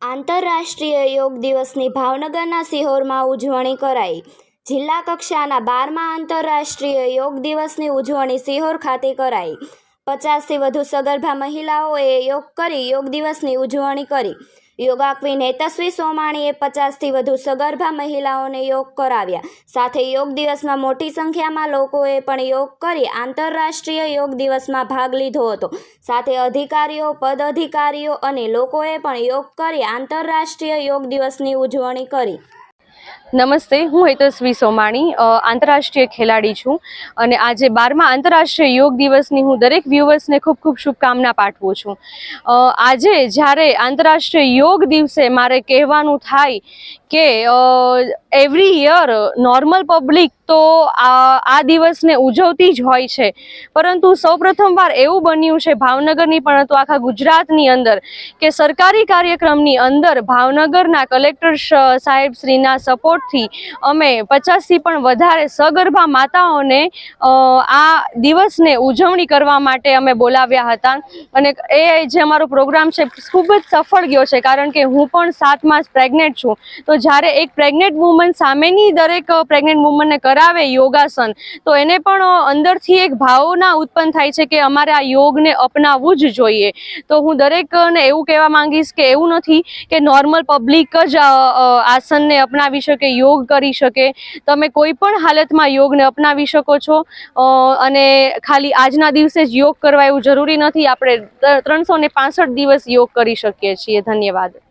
આંતરરાષ્ટ્રીય યોગ દિવસની ભાવનગરના સિહોરમાં ઉજવણી કરાઈ। જિલ્લા કક્ષાના 12મા આંતરરાષ્ટ્રીય યોગ દિવસની ઉજવણી સિહોર ખાતે કરાઈ। 50થી વધુ સગર્ભા મહિલાઓએ યોગ કરી યોગ દિવસની ઉજવણી કરી। યોગા ક્વીન હેતશ્રી સોમાણીએ 50થી વધુ સગર્ભા મહિલાઓને યોગ કરાવ્યા। સાથે યોગ દિવસમાં મોટી સંખ્યામાં લોકોએ પણ યોગ કરી આંતરરાષ્ટ્રીય યોગ દિવસમાં ભાગ લીધો હતો। સાથે અધિકારીઓ, પદાધિકારીઓ અને લોકોએ પણ યોગ કરી આંતરરાષ્ટ્રીય યોગ દિવસની ઉજવણી કરી। નમસ્તે, હું હેતશ્રી સોમાણી આંતરરાષ્ટ્રીય ખેલાડી છું અને આજે 12મા આંતરરાષ્ટ્રીય યોગ દિવસની હું દરેક વ્યુઅર્સને ખૂબ ખૂબ શુભકામના પાઠવું છું। આજે જ્યારે આંતરરાષ્ટ્રીય યોગ દિવસે મારે કહેવાનું થાય કે એવરી યર નોર્મલ પબ્લિક તો આ દિવસને ઉજવતી જ હોય છે, પરંતુ સૌપ્રથમવાર એવું બન્યું છે ભાવનગરની પણ તો આખા ગુજરાતની અંદર કે સરકારી કાર્યક્રમની અંદર ભાવનગરના કલેક્ટર સાહેબશ્રીના સપોર્ટથી અમે 50થી પણ વધારે સગર્ભા માતાઓને આ દિવસને ઉજવણી કરવા માટે અમે બોલાવ્યા હતા અને એ જે અમારો પ્રોગ્રામ છે ખૂબ જ સફળ ગયો છે, કારણ કે હું પણ 7 માસ પ્રેગ્નેન્ટ છું। તો જ્યારે એક પ્રેગ્નેન્ટ વુમન સામેની દરેક પ્રેગ્નેન્ટ વુમનને કરાવે યોગાસન, તો એને પણ અંદરથી એક ભાવના ઉત્પન્ન થાય છે કે અમારે આ યોગને અપનાવવું જ જોઈએ। તો હું દરેકને એવું કહેવા માંગીશ કે એવું નથી કે નોર્મલ પબ્લિક જ આસનને અપનાવી શકે, યોગ કરી શકે। તમે કોઈ પણ હાલતમાં યોગને અપનાવી શકો છો અને ખાલી આજના દિવસે જ યોગ કરવા એવું જરૂરી નથી। આપણે 365 દિવસ યોગ કરી શકીએ છીએ। ધન્યવાદ।